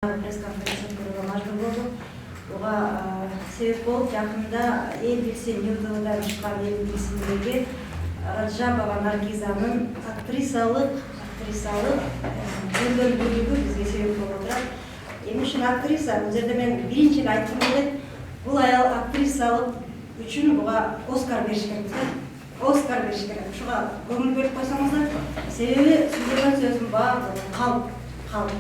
пресс-конференция өткөрүүгө мажбур болдук. Буга себеп болуп жакында эл билсин ЮТВдан чыккан эл билсиндеги Раджабова Наргизанын актрисалык көзөмдүүлүгү бизге себеп болуп отурат. Эмне үчүн актриса? Бул жерде мен биринчи айткым келет. Бул аял актрисалык үчүн буга Оскар бериш керек. Оскар бериш керек. Ушуга көңүл бөлүп койсоңуздар. Себеби сүйлөгөн сөзүм баардыгы калп.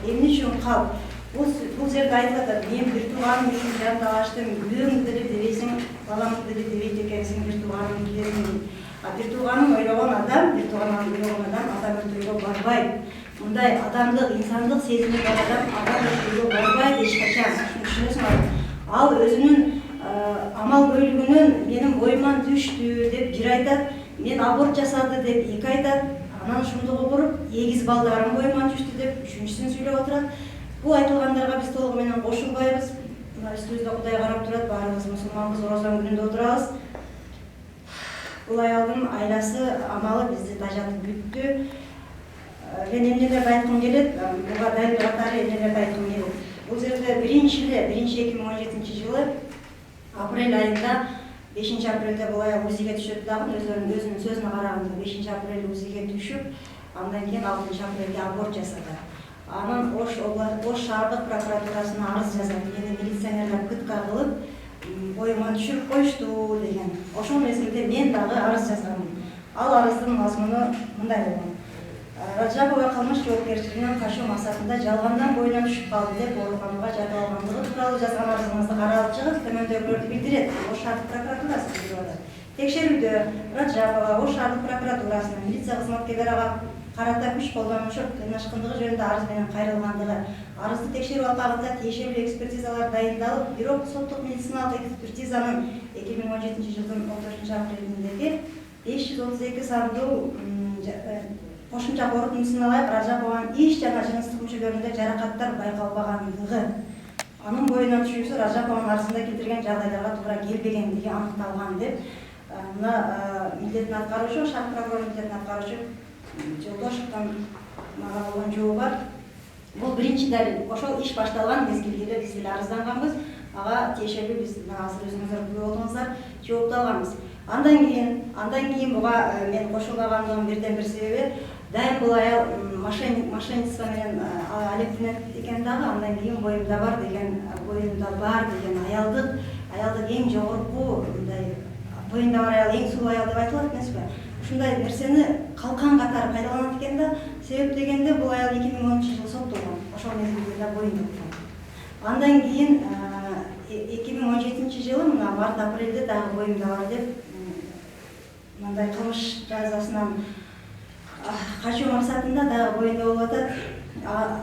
Эмне үчүн калп? Бул жерде айтылат, мен бир тууганым үчүн жан талаштым, үйлөрүңдү деле дебейсиң, балаңды деле дебейт экенсиң, бир тууганым килерин. Бир тууганын ойлогон адам адам өлтүрүүгө барбайт. Мындай адамдык, инсандык сезими бар адам өлтүрүүгө барбайт эч качан. Түшүнөсүңөр? Ал өзүнүн амал көйлүгүнөн менин боюман түштү деп бир айтат, мен аборт жасады деп эки айтат, анан ошондого буруп, эгиз балдарым боюман түштү деп үчүнчүсүн сүйлөп отурат. Бул айтылгандарга биз толугу менен кошулбайбыз. Мына үстүбүздө Кудай карап турат, баарыбыз мусулманбыз, ораза күнүндө отурабыз. Бул аялдын айласы, амалы бизди тажатып бүттү. Мен эмнелерди айткым келет, буга дайындык катары эмнелерди айткым келет. Бул жерде биринчи 2017 жылы апрель айында 5 апрелде бул аял УЗИге түшөт дагы, өзүнүн сөзүнө караганда 5 апрелде УЗИге түшүп, андан кийин 6 апрелде аборт жасады. Анан Ош шаардык прокуратурасына арыз жазат. Мени милиционерлер пытка кылып, боюман түшүрүп коюшту деген. Ошол мезгилде мен дагы арыз жазганмын. Ал арыздын мазмуну мындай болгон. Раджабова кылмыш жоопкерчилигинен качуу максатында жалгандан боюнан түшүп калды деп ооруканага жаткырылгандыгы тууралуу жазган арызыңызды каралып чыгып, төмөндөгүлөрдү билдирет. Ош шаардык прокуратурасы билдирет. Текшерүүдө Раджабова Ош шаардык прокуратурасынын милиция кызматкерлери карата күч колдонушу кыйнашкындыгы жөнүндө арыз менен кайрылгандыгы, арызды текшерүү алкагында тиешелүү экспертизалар дайындалып, бирок соттук медициналык экспертизанын 2017 жылдын 14 апрелиндеги 532 сандуу кошумча корутундусуна ылайык Раджабованын ич жана жыныстык мүчөлөрүндө жаракаттар байкалбагандыгы, анын боюнан түшүүсү Раджабованын арызында келтирген жагдайларга туура келбегендиги аныкталган деп мына милдетин аткаруучу, шаар прокурору милдетин аткаруучу Жолдошевдун мага болгон жообу бар. Бул биринчи далил. Ошол иш башталган мезгилде эле биз деле арызданганбыз. Ага тиешелүү биз азыр өзүңүздөр күбө болдуңуздар, жоопту алганбыз. Андан кийин буга мен кошулбагандыгымдын бирден бир себеби, дайым бул аял мошенничество менен алектенет экен дагы, андан кийин боюмда бар деген аялдык эң жогорку мындай боюнда бар аял эң сулуу аял деп айтылат эмеспи? Ушундай нерсени калкан катары пайдаланат экен да, себеп дегенде бул аял 2010 жылы соттолгон. Ошол мезгилде боюнда болгон. Андан кийин 2017 жылы мына март-апрелде дагы боюмда бар деп мындай кылмыш жазасынан качуу максатында дагы боюнда болуп атат.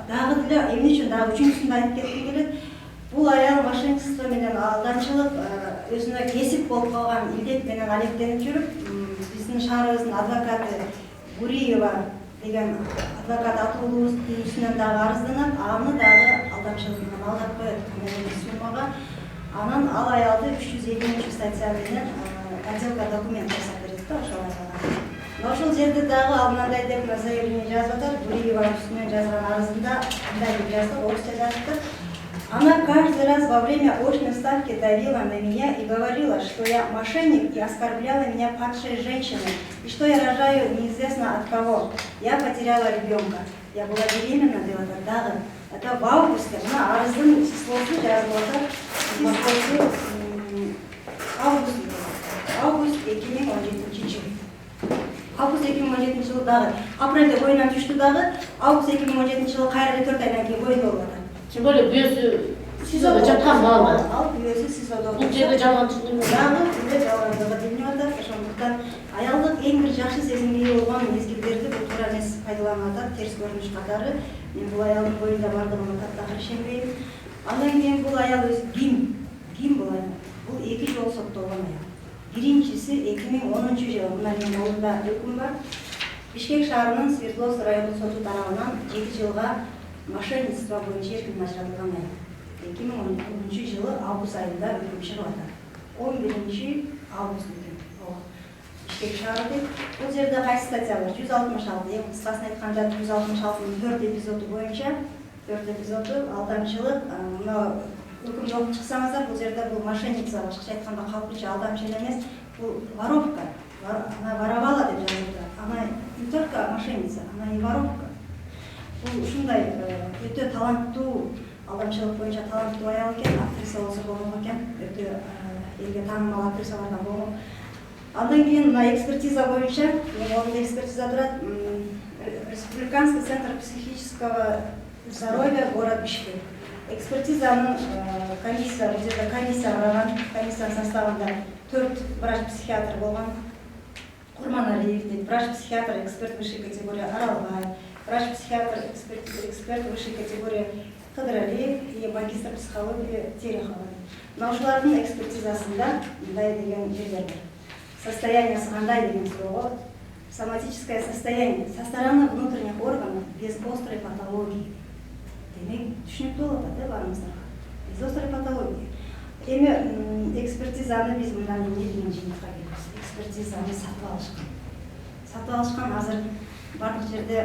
Дагы деле эмне үчүн дагы үчүнчүсүндү айтып кетким келет. Бул аял мошенничество менен алданчылык, өзүнө кесип болуп калган илдет менен алектенип жүрүп, биздин шаарыбыздын адвокаты Гуриева деген адвокат атуулубуздун үстүнөн дагы арызданат, аны дагы алдамчылык менен алдап коет суммага. Анан ал аялды 302 статья менен подделка документ жасап берет да, ошол аялга. Ошол жерде дагы ал мындай деп заявление жазып атат, Гуриева үстүнөн жазган арызында мындай деп жазды, орусча жазыптыр. Она каждый раз во время очной ставки давила на меня и говорила, что я мошенник, и оскорбляла меня падшей женщиной, и что я рожаю неизвестно от кого. Я потеряла ребенка. Я была беременна, это в августе. Она арыздын числосу жазылып атат. Август 2017 жыл. Август 2017 жылы дагы апрелде боюнан түштү дагы, август 2017 жылы кайра 4 айдан кийин боюнда болуп атат. Тем более бүйөсү СИЗОдо жаткан балма. Ал бүйөсү СИЗОдо. Бул жерде жалган түшүндүрмө. Дагы бизде жалгандыгы билинип атат. Ошондуктан аялдык эң бир жакшы сезимге ээ болгон мезгилдерди бул туура эмес пайдаланып атат, терс көрүнүш катары. Мен бул аялдын боюнда бардыгына таптакыр ишенбейм. Андан кийин бул аял өзү ким бул аял? Бул 2 жолу соттолгон аял. Биринчиси 2010 жылы, мына менин колумда өкүм бар. Бишкек шаарынын Свердловск райондук соту тарабынан 7 жылга мошенничество боюнча эркин ажыратылган аял. 2010 жылы август айында өкүм чыгып атат. 11 август өкүм. Бишкек шаары дейт. Бул жерде кайсы статья бар? 166. Эң кыскасын айтканда 166-нын 4 эпизоду боюнча 4 эпизоду алдамчылык. Мына өкүмдү окуп чыксаңыздар, бул жерде бул мошенница, башкача айтканда калпычы, алдамчылык эмес, бул воровка. Она воровала деп жазылды. Она не только мошенница, она и воровка. Бул ушундай өтө таланттуу, алдамчылык боюнча таланттуу аял экен, актриса болсо болгон экен, өтө элге таанымал актрисалардан болгон. Андан кийин мына экспертиза боюнча, онда экспертиза турат, Республиканский центр психического здоровья город Бишкек. Экспертизанын комиссия, бул жерде комиссия караган, комиссиянын составында 4 врач-психиатр болгон. Курманалиев дейт, врач-психиатр, эксперт высшей категории Аралбаев, врач-психиатр, эксперт высшей категории Кыдыралиев и магистр психологии Терехова. Мына ушулардын экспертизасында мындай деген жерлер бар. Состояние кандай деген суроого, соматическое состояние, со стороны внутренних органов без острой патологии. Демек, түшүнүктүү болот да баарыңыздарга. Без острой патологии. Эми экспертизаны биз мындан эмне деген жыйынтыкка келебиз. Экспертизаны сатып алышкан азыр барлык жерде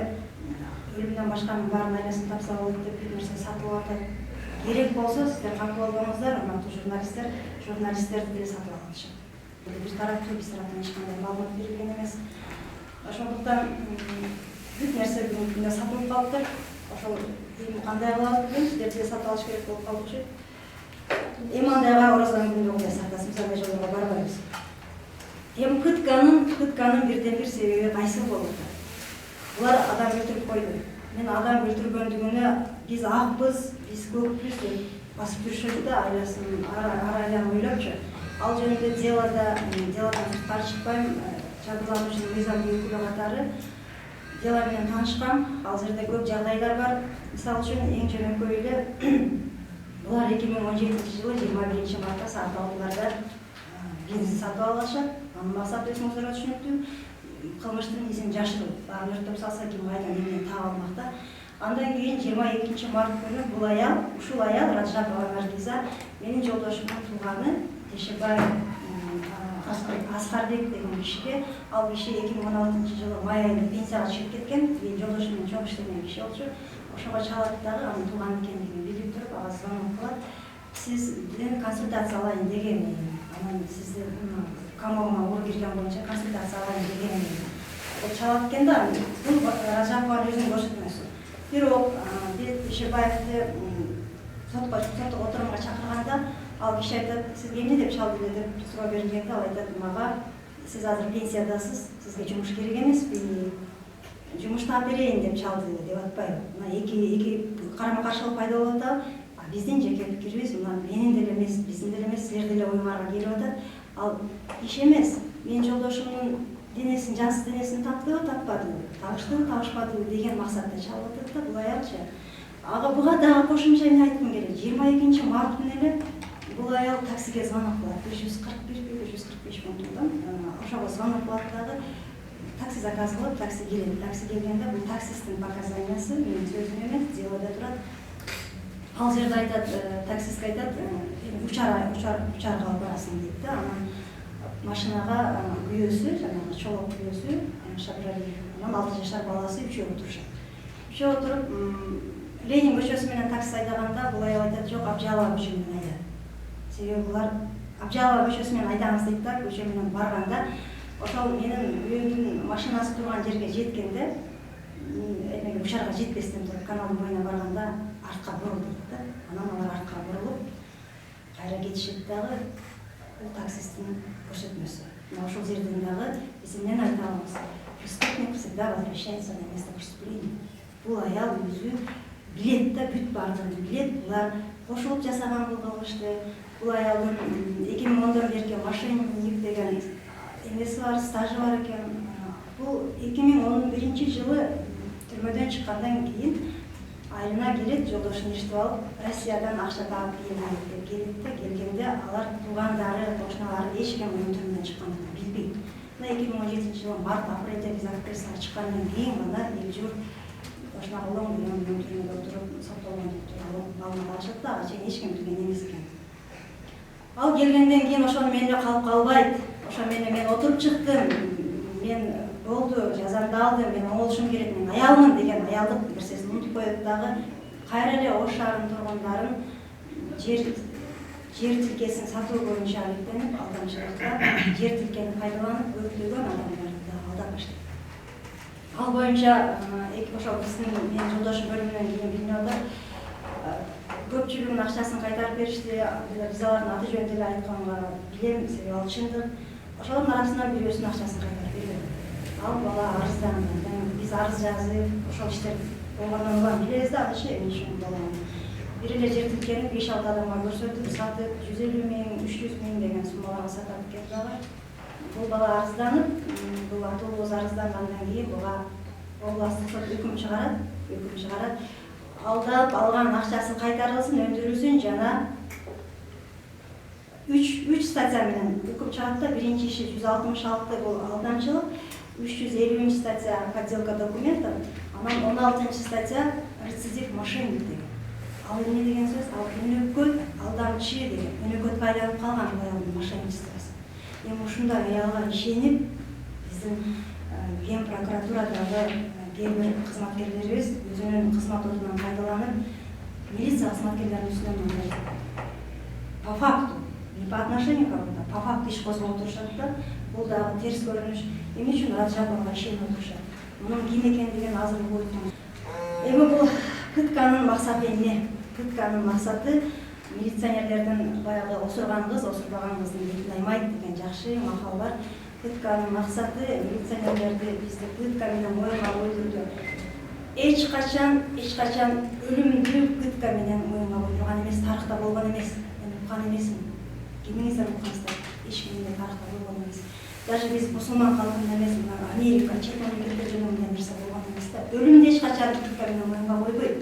өлүмдөн башканын баарын айласын тапса болот деп бир нерсе сатып атат. Керек болсо сиздер кантип болдуңуздар, урматтуу журналисттерди деле сатып алышат. Бир тараптуу биз тараптан эч кандай маалымат берилген эмес. Ошондуктан бүт нерсе бүгүнкү күндө сатылып калыптыр. Ошол эми кандай кылабыз билбейм, сиздер деле сатып алыш керек болуп калды окшойт. Эми андайга оразанын күндө кудай сактасын, биз андай жолдорго барбайбыз. Эми пытканын бирден бир себеби кайсы болуп атат? Булар адам өлтүрүп койду. Мен адам өлтүргөндүгүнө биз акпыз, биз көкпүз деп басып жүрүшөт да, айласын ар-айлан ойлопчу. Ал жөнүндө делодан сырткары чыкпайм, жабырлануучунун мыйзамдуу өкүлү катары дело менен таанышкам. Ал жерде көп жагдайлар бар. Мисалы үчүн эң жөнөкөй эле булар 2017 жылы 21 мартта саат 6-ларда бензин сатып алышат. Анын максаты өзүңүздөр түшүнүктүү. Кылмыштын изин жашыруу. Баарын өрттөп салса ким кайдан эмнени таап алмак да. Андан кийин 22 март күнү бул аял, ушул аял Раджапова Наргиза менин жолдошумдун тууганы Тешебаев Аскарбек деген кишиге, ал киши 2016 жылы май айында пенсияга чыгып кеткен, менин жолдошум менен чоң иштеген киши болчу. Ошого чалат дагы анын тууганы экендигин билип туруп, ага звонок кылат. Сиз менен консультация алайын деген, анан сизди камоого уру кирген боюнча консультация алайын деген. Ол чалат экен да, бул Раджапованын өзүнүн көрсөтмөсү. Бирок Тешебаевди сотко отурумга чакырганда, ал киши айтат, сизге эмне деп чалды деп суроо бергенде, ал айтат, мага сиз азыр пенсиядасыз, сизге жумуш керек эмеспи, жумуш таап берейин деп чалды деп атпайбы. Мына эки карама каршылык пайда болуп атат. Биздин жеке пикирибиз, мына менин деле эмес, биздин деле эмес, силердин деле оюңарга келип атат. Ал иш эмес. Менин жолдошумдун денесин, жансыз денесин таптыбы, таппадыбы, табыштыбы, табышпадыбы деген максатта чалып атат да бул аялчы. Ага буга дагы кошумча эмне айткым келет. 22 март күнү эле бул аял таксиге звонок кылат. 541-545 мыңдан ошого звонок кылат дагы такси заказ кылып, такси келет. Такси келгенде бул таксисттин показаниясы менин сөзүм эмес, делода турат. Ал жерде айтат, таксистке айтат, учарга алып барасың дейт да. Анан машинага күйөөсү, жанагы чолок күйөөсү, Шабралиев, анан 6 жашар баласы үчөө отурушат. Үчөө отуруп Ленин көчөсү менен такси айдаганда бул аял айтат, жок, Абжалова көчө менен айда. Себеби булар Абжалова көчөсү менен айдаңыз дейт да, көчө менен барганда, ошол менин үйүмдүн машинасы турган жерге жеткенде, эмеге учарга жетпестен туруп каналдын боюна барганда артка бурул дейт да. Анан алар артка бурулуп, кайра кетишет дагы, бул таксисттин көрсөтмөсү. Мына ошол жерден дагы биз эмнени айта алабыз? Преступник всегда возвращается на место преступления. Бул аял өзү билет да, бүт бардыгын билет. Булар кошулуп жасаган бул кылмышты. Бул аялдын 2010-дан берки мошенник деген эмеси бар, стажы бар экен. Бул 2011 жылы түрмөдөн чыккандан кийин айына келет, жолдошун иштеп алып, Россиядан акча таап келет деп келет да, келгенде алар туугандары, кошуналары эч ким анын түрмөдөн чыккандыгын билбейт. Мына 2017 жылы март-апрелде биз актрисага чыккандан кийин гана эл-жур кошуна улам түрмөдө отуруп соттолгон тууралуу маалымат алышат да, ага чейин эч ким билген эмес экен. Ал келгенден кийин ошону менде калып калбайт. Ошо мен отуруп чыктым. Мен болду, жазамды алдым, мен оңолушум керек, мен аялмын деген аялдык нерсесин унутуп коет дагы. кайра эле Ош шаарынын тургундарын жер тилкесин сатуу боюнча алектенип алдамчылыкта жер тилкени пайдаланып көптөгөн адамдарды алдап баштайт. Ал боюнча ошол биздин менин жолдошум бөлүмүнөн кийин бинодо көпчүлүгүнүн акчасын кайтарып беришти. Биз алардын аты жөнүн деле айтканга билем, себеби ал чындык. Ошолордун арасынан бирөөсүнүн акчасын кайтарып бербеди. Ал бала арызданды. Биз арыз жазып, ошол иштер болгондон улам билебиз да, анчы эмне үчүн болгонун. Бир эле жер тилкени 5-6 адамга көрсөтүп, сатып 150 миң, 300 миң деген суммаларга сатат экен дагы. Бул бала арызданып, бул атуулуз арыздангандан кийин буга областтык сот өкүм чыгарат. Алдап алган акчасын кайтарылсын, өндүрүлсүн жана 3 статья менен өкүм чыгат да. Биринчи иши 166 бул алдамчылык, 350 статья подделка документов, анан 16 статья рецидив мошенник деген. Ал эмне деген сөз? Ал өнөкөт алдамчы деген. Өнөкөткө айланып калган аялдын мошенничествосы. Эми ушундай аялга ишенип биздин Ген прокуратурадагы кээ бир кызматкерлерибиз өзүнүн кызмат отунан пайдаланып, милиция кызматкерлеринин үстүнөн мындай по факту, не по отношению кого-то, по факту иш козгоп турушат да. Бул дагы терс көрүнүш. Эмне үчүн Раджабовго ишенип турушат? Мунун ким экендигин азыр койдум. Эми бул пытканын максаты эмне? Пытканын максаты милиционерлердин баягы осурган кыз, осурбаган кыздын бетин аймайт деген жакшы макал бар. Пытканын максаты милиционерлерди бизди пытка менен моюнга койдурду. Эч качан өлүмдүү пытка менен моюнга койдурган эмес, тарыхта болгон эмес. Мен уккан эмесмин. Кимиңиздер уккансыздар? Эч кимде тарыхта болгон эмес. Даже биз мусулман калкында эмес, Америка, чет мамлекеттерде мындай нерсе болгон эмес да. Өлүмдү эч качан пытка менен моюнга койбойт.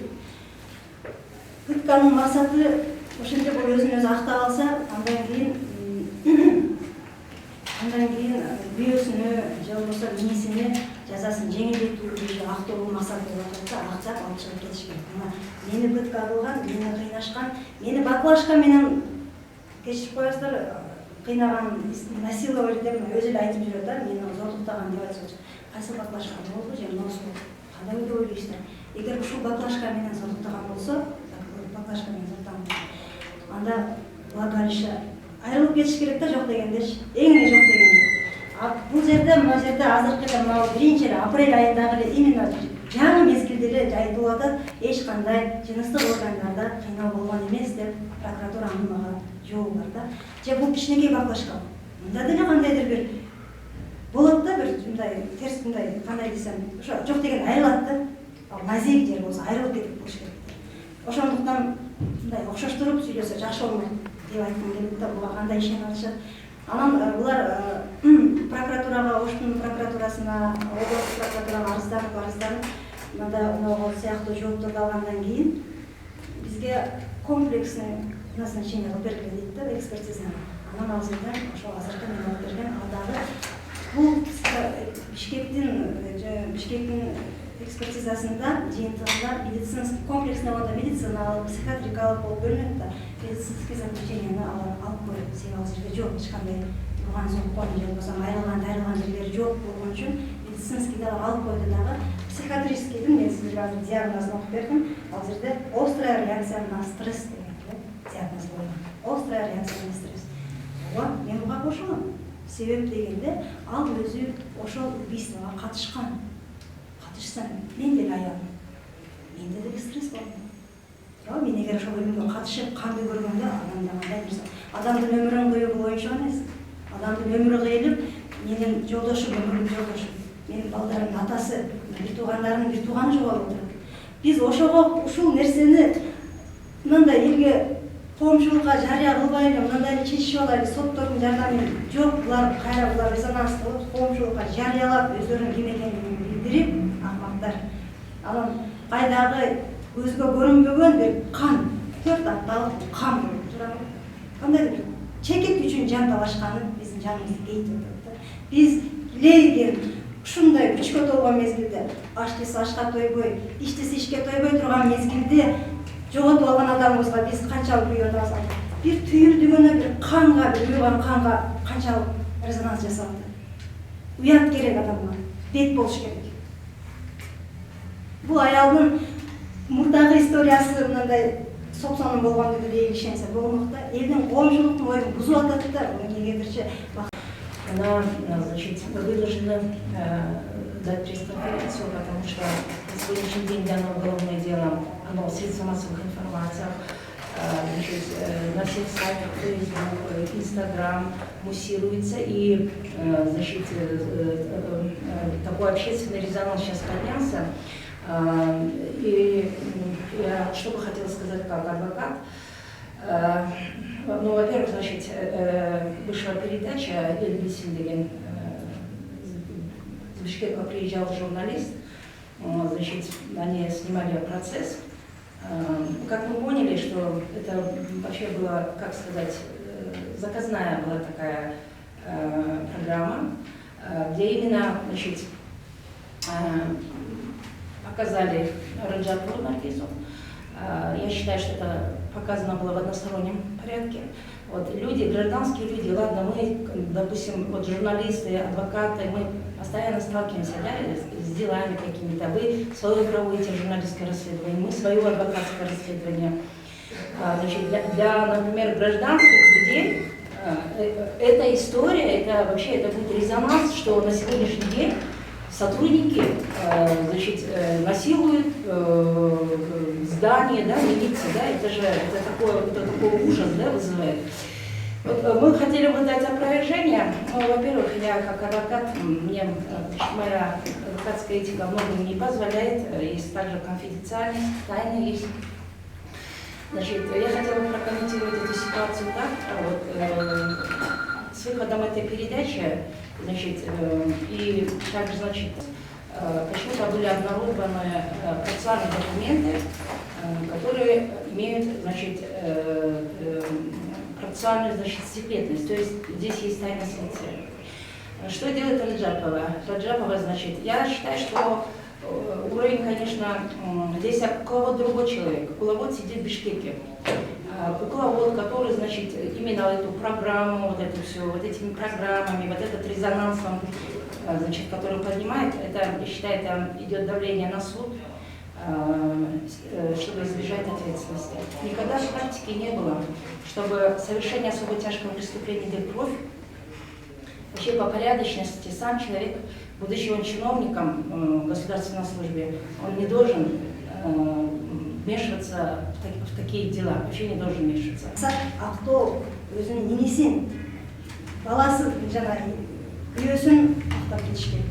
Пытканын максаты ошентип бул өзүн өзү актап алса, андан кийин бүйөөсүнө же болбосо минисине жазасын жеңилдетүү же актоо максаты болуп атат да, актап алып чыгып кетиш керек. Мына мени пытка кылган, мени кыйнашкан, мени баклашкан менен кечирип коесуздар, кыйнаган, насиловали деп өзү эле айтып жүрөт да, мени зордуктаган деп айтсачы. Кайсы баклашкан болду же носу? Кандай деп ойлойсуздар? Эгер ушул баклашка менен зордуктаган болсо, анда влагалище айрылып кетиш керек да, жок дегендечи, эң эле жок дегенде. Бул жерде, мына жерде азыркы мына биринчи эле апрель айындагы эле именно жаңы мезгилде эле айтылып атат, эч кандай жыныстык органдарда кыйноо болгон эмес деп прокуратуранын мага жообу бар да. Же бул кичинекей баклашка. Мында деле кандайдыр бир болот да, бир мындай терс, мындай кандай десем, ошо жок деген айрылат да. Ал назик жер болсо айрылып кетип болуш керек. Ошондуктан мындай окшоштуруп сүйлөсө жакшы болмок деп айткым келет да, буга кандай ишенип атышат. Анан булар прокуратурага, Оштун прокуратурасына, областык прокуратурага арызданып, мында могу сыяктуу жоопторду алгандан кийин бизге комплексный назначение кылып бергиле дейт да, экспертизаны. Анан ал жерден ошол азыркы мен алып берген алдагы бул Бишкектин экспертизасында жыйынтыгында медицинский комплексный болду, медициналык, психиатрикалык болуп бөлүнөт да. Медицинский заключениени алып коюп, себеби ал жерде жок эч кандай урган соккон же болбосо айрылган, тайрылган жерлери жок болгон үчүн медицинский дагы алып койду дагы. Психиатрическийдин мен сизге азыр диагнозун окуп бердим. Ал жерде острая реакция на стресс деген диагноз койгон. Острая реакция на стресс. Мен буга кошулам. Себеп дегенде ал өзү ошол убийствого катышкан. Мен деле аялмын. Менде деле стресс болду. Мен эгер ошол өлүмгө катышып канды көргөндө, кандай нерсе. Адамдын өмүрүн кыйылуу боюнча эмес. Адамдын өмүрү кыйылып, менин жолдошум, өмүрлүк жолдошум, менин балдарымдын атасы, бир туугандарымдын бир тууганы жоголуп отурат. Биз ошого ушул нерсени мындай элге коомчулукка жарыя кылбайлы, мындай чечишип алайлы, соттордун жардамы менен. Жок, булар кайра булар резонанс кылып, коомчулукка жарыялап, өздөрүнүн ким экендигин билдирип, ахмактар. Анан кайдагы көзгө көрүнбөгөн бир кан, 4 апталык кан болуп турат. Кандайдыр чекит үчүн жан талашканы биздин жаныбызды кейтип атат. Биз лейген ушундай күчкө толгон мезгилде, аштысы ашка тойбой, иштisi ишке тойбой турган мезгилде жоготуп алган адамыбызга биз канчалык күйүп атабыз? Бир түйүлдүгүнө, бир канга, бир уйган канга канчалык резонанс жасалды? Уят керек адамга, бет болуш керек. Бул аялдын мурдагы историясы мындай сопсонун болгон деп эле ишенсе болмок да. Элдин коомчулуктун оюн бузуп атат да, эмнегедирчи. Она, значит, вынуждена дать пресс-конференцию, потому что на сегодняшний день данное уголовное дело, оно в средствах массовых информаций, значит, на всех сайтах, Facebook, Instagram муссируется, и, значит, такой общественный резонанс сейчас поднялся. И я что бы хотела сказать как адвокат. Ну, во-первых, значит, вышла передача «Эльбисин деген», из Бишкека приезжал журналист, значит, они снимали процесс. Как мы поняли, что это вообще была, как сказать, заказная была такая программа, где именно, значит, показали Раджапову Наргизу. Я считаю, что это показано было в одностороннем порядке. Вот люди, гражданские люди, ладно, мы, допустим, вот журналисты, адвокаты, мы постоянно сталкиваемся, да, с делами какими-то. Вы свое проводите журналистское расследование, мы свое адвокатское расследование. Значит, для, например, гражданских людей эта история, это вообще это будет резонанс, что на сегодняшний день сотрудники, значит, насилуют здание, да, милиции, да, это же такой ужас, да, вызывает. Вот мы хотели бы дать опровержение. Ну, во-первых, я как адвокат, мне моя адвокатская этика многим не позволяет, есть также конфиденциальность, тайна есть. Значит, я хотела бы прокомментировать эту ситуацию так, вот, с выходом этой передачи, значит, и также, значит, почему-то были обнародованы процессуальные документы, которые имеют, значит, процессуальную, значит, секретность, то есть здесь есть тайна следствия. Что делает Раджапова? Раджапова, значит, я считаю, что уровень, конечно, здесь кукловод другой человек. Кукловод сидит в Бишкеке. Кукловод, который, значит, именно эту программу, вот это все, вот этими программами, вот этот резонансом, значит, который поднимает, это, я считаю, это идет давление на суд, чтобы избежать ответственности. Никогда в практике не было, чтобы совершение особо тяжкого преступления дает кровь. Вообще по порядочности сам человек, будучи он чиновником в государственной службе, он не должен вмешиваться в такие дела, вообще не должен вмешиваться. А кто өзүнүн ненесин, баласы жана үйөсүн актап кетиш керек.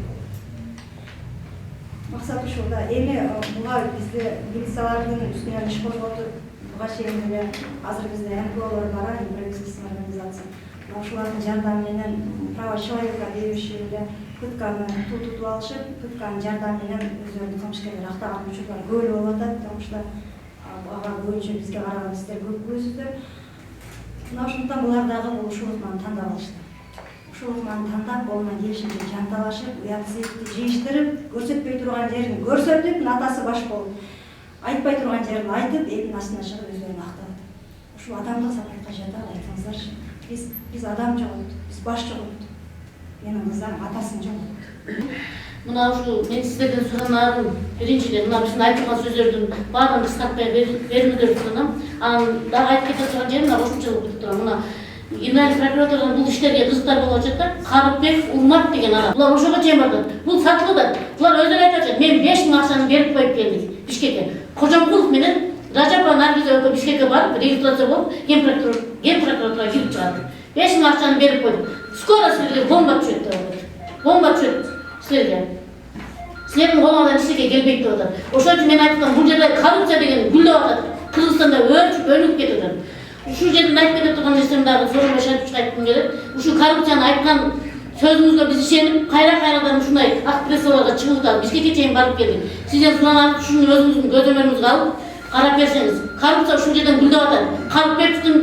Максат ушул да. Эми буга бизде милициялардын үстүнөн иш козготуп, буга чейин эле азыр бизде НПОлор бар, неправительственный организация. Ошолардын жардамы менен права человека дейбиши эле пытканы тутуп алышып, пытканын жардамы менен өздөрүнүн кылмышкерлер актаган учурлар көп болуп атат, потому что ага боюнча бизге караган сиздер көп көрүсүздөр. Мына ошондуктан булар дагы ушул ыкманы тандап алышты. Ушул ыкманы тандап, колунан келишинче жанталашып, уят сыйыкты жыйыштырып, көрсөтпөй турган жерин көрсөтүп, атасы баш болуп, айтпай турган жерин айтып, элдин астына чыгып өздөрүн актап. Ушул адамдык санатка жатат, айтсаңыздарчы. Biz adam жоғалтты, biz баш жоғалтты. Менің қыздарым атасын жоғалтты. Мына ушу мен сіздерден суранарым, биринчиден мына биздин айтылган сөздөрдүн баарын кыскартпай бериңиздер суранам. Анан дагы айтып кете турган жерим мына ушунчалык бүтүп турам. Мына Генеральный прокуратурадан бул иштерге кызыктар болуп атат. Карыпбек Урмат деген адам. Булар ошого чейин бардыр. Бул сатылды. Булар өздөрү айтып атат. Мен 5000 акчаны берип коюп келдим Бишкекке. Кожомкулов менен Раджапова Наргиза экөө Бишкекке барып, регистрация болуп, ген прокуратурага кирип чыгарды. 5000 акчаны берип койдум. Скоро силерге бомба түшөт деп атат. Бомба түшөт силерге. Силердин колуңардан эчтеке келбейт деп атат. Ошон үчүн мен айткам, бул жерде коррупция деген гүлдөп атат. Кыргызстанда өрчүп, өнүгүп кетип атат. Ушул жерден айтып кете турган нерсем дагы Сооронбай Шариповичке айткым келет. Ушул коррупцияны айткан сөзүңүзгө биз ишенип, кайрадан ушундай ак прессаларга чыгып атабыз. Бишкекке чейин барып келдик. Сизден суранып, ушуну өзүңүздүн көзөмөлүңүзгө алып, карап берсеңиз. Коррупция ушул жерден гүлдөп атат. Карыпбековдун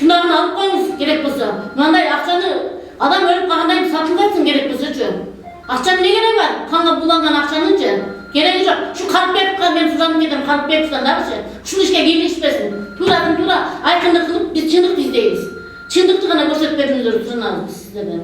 күнәһын алып коюңуз керек болсо. Мындай акчаны адам өлүп калгандай сатылбайсың керек болсочу. Акчанын эмне кереги бар? Канга буланган акчанынчы. Кереги жок. Şu Карыпбековго мен суранып кетем, Карыпбековдон дагычы. Ушул ишке киришпесин. Тура айкындык кылып биз чындыкты издейбиз. Чындыкты гана көрсөтүп бериңиздер, суранабыз сиздерден.